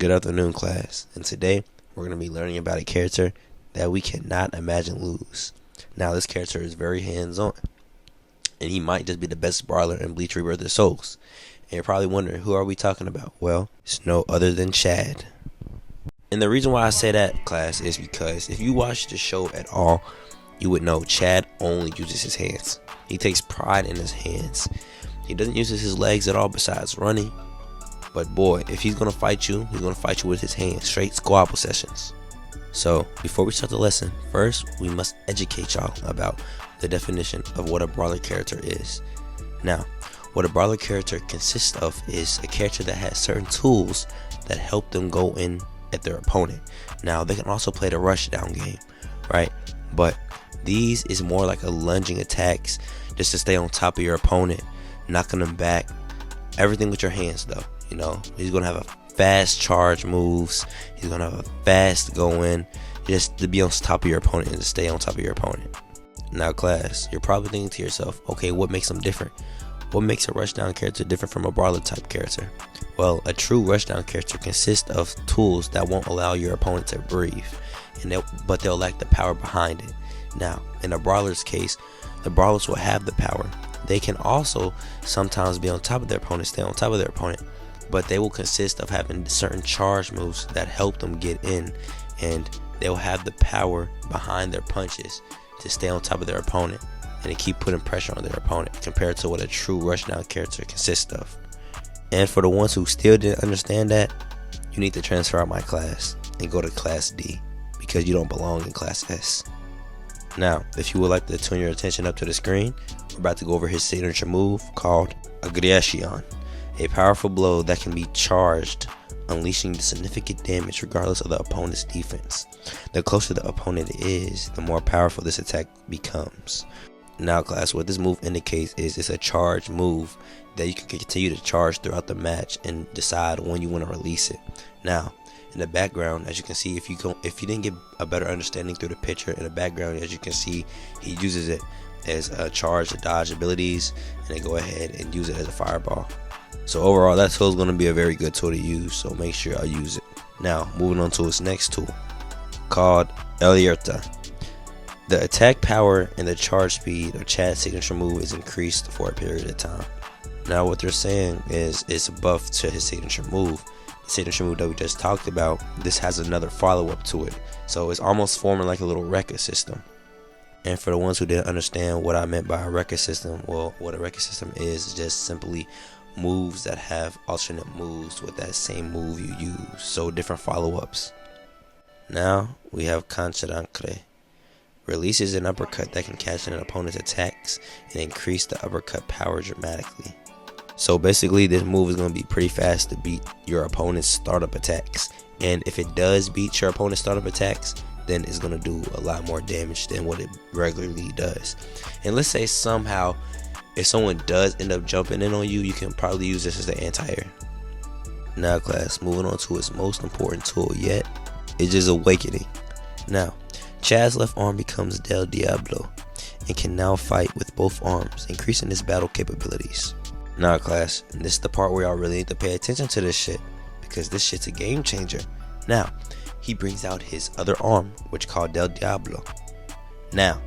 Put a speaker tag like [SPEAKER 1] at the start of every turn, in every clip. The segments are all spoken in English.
[SPEAKER 1] Good afternoon, class, and today we're going to be learning about a character that we cannot imagine lose. Now, this character is very hands-on, and he might just be the best brawler in Bleach Rebirth of Souls. And you're probably wondering, who are we talking about? Well, it's no other than Chad. And the reason why I say that, class, is because if you watch the show at all, you would know Chad only uses his hands. He takes pride in his hands. He doesn't use his legs at all besides running. But boy, if he's going to fight you, he's going to fight you with his hands, straight squabble sessions. So, before we start the lesson, first we must educate y'all about the definition of what a brawler character is. Now, what a brawler character consists of is a character that has certain tools that help them go in at their opponent. Now, they can also play the rush down game, right? But these is more like a lunging attacks just to stay on top of your opponent, knocking them back. Everything with your hands though. You know, he's going to have a fast charge moves. He's going to have a fast go in just to be on top of your opponent and to stay on top of your opponent. Now, class, you're probably thinking to yourself, okay, what makes him different? What makes a rushdown character different from a brawler type character? Well, a true rushdown character consists of tools that won't allow your opponent to breathe, but they'll lack the power behind it. Now, in a brawler's case, the brawlers will have the power. They can also sometimes be on top of their opponent, stay on top of their opponent, but they will consist of having certain charge moves that help them get in, and they'll have the power behind their punches to stay on top of their opponent and to keep putting pressure on their opponent compared to what a true rushdown character consists of. And for the ones who still didn't understand that, you need to transfer out my class and go to class D because you don't belong in class S. Now, if you would like to turn your attention up to the screen, we're about to go over his signature move called Aggression, a powerful blow that can be charged, unleashing significant damage regardless of the opponent's defense. The closer the opponent is, the more powerful this attack becomes. Now, class, what this move indicates is it's a charge move that you can continue to charge throughout the match and decide when you want to release it. Now, in the background, as you can see, if you didn't get a better understanding through the picture, in the background, as you can see, he uses it as a charge to dodge abilities and then go ahead and use it as a fireball. So overall, that tool is going to be a very good tool to use, so make sure I use it. Now, moving on to its next tool, called Alerta. The attack power and the charge speed of Chad's signature move is increased for a period of time. Now, what they're saying is it's a buff to his signature move. The signature move that we just talked about, this has another follow-up to it. So it's almost forming like a little record system. And for the ones who didn't understand what I meant by a record system, well, what a record system is just simply moves that have alternate moves with that same move you use, so different follow-ups. Now we have Contrancre. Releases an uppercut that can catch an opponent's attacks and increase the uppercut power dramatically. So basically, this move is going to be pretty fast to beat your opponent's startup attacks, and if it does beat your opponent's startup attacks, then it's going to do a lot more damage than what it regularly does. And let's say somehow if someone does end up jumping in on you, you can probably use this as an anti-air. Now, class, moving on to its most important tool yet, it's just Awakening. Now, Chad's left arm becomes Del Diablo and can now fight with both arms, increasing his battle capabilities. Now, class, and this is the part where y'all really need to pay attention to this shit, because this shit's a game changer. Now, he brings out his other arm, which is called Del Diablo. Now,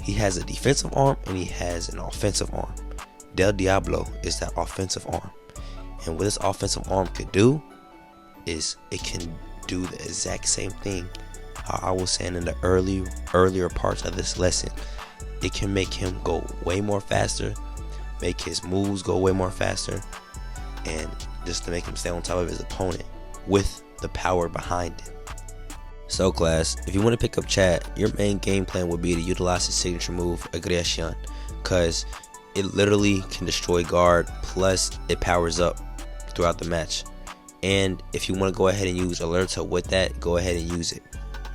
[SPEAKER 1] he has a defensive arm and he has an offensive arm. Del Diablo is that offensive arm. And what this offensive arm could do is it can do the exact same thing how I was saying in the earlier parts of this lesson. It can make him go way more faster, make his moves go way more faster, and just to make him stay on top of his opponent with the power behind it. So, class, if you want to pick up Chad, your main game plan would be to utilize his signature move, Aggression, because it literally can destroy guard, plus it powers up throughout the match. And if you want to go ahead and use Alerta with that, go ahead and use it,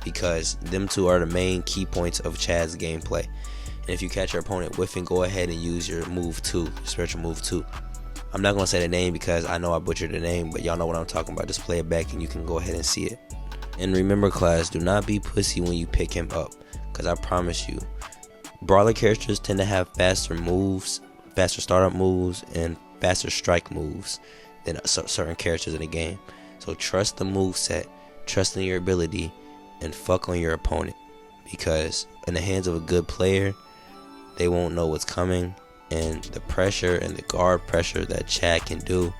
[SPEAKER 1] because them two are the main key points of Chad's gameplay. And if you catch your opponent whiffing, go ahead and use your move 2, your special move 2. I'm not going to say the name because I know I butchered the name, but y'all know what I'm talking about. Just play it back and you can go ahead and see it. And remember, class, do not be pussy when you pick him up, because I promise you, brawler characters tend to have faster moves, faster startup moves, and faster strike moves than certain characters in the game. So So trust the moveset, trust in your ability, and fuck on your opponent. Because in the hands of a good player, they won't know what's coming, and the pressure and the guard pressure that Chad can do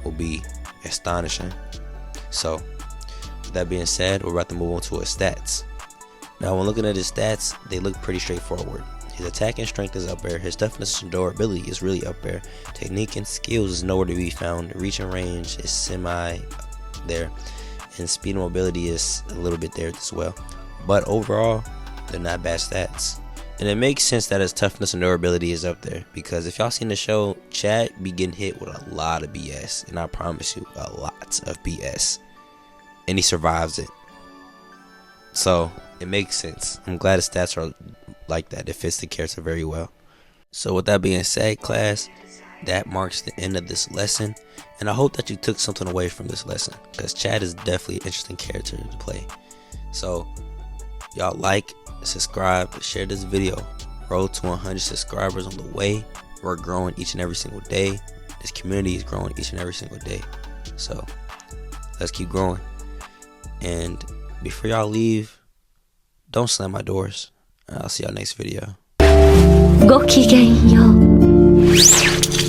[SPEAKER 1] will be astonishing. So with that being said, we're about to move on to his stats. Now when looking at his stats, they look pretty straightforward. His attack and strength is up there, his toughness and durability is really up there, technique and skills is nowhere to be found, reach and range is semi there, and speed and mobility is a little bit there as well. But overall, they're not bad stats. And it makes sense that his toughness and durability is up there, because if y'all seen the show, Chad be getting hit with a lot of BS, and I promise you, a lot of BS, and he survives it. So it makes sense. I'm glad his stats are like that. It fits the character very well. So with that being said, class, that marks the end of this lesson, and I hope that you took something away from this lesson, because Chad is definitely an interesting character to play. So y'all like, subscribe, share this video. Road to 100 subscribers on the way. We're growing each and every single day. This community is growing each and every single day. So let's keep growing. And before y'all leave, don't slam my doors. I'll see y'all next video. ごきげんよう。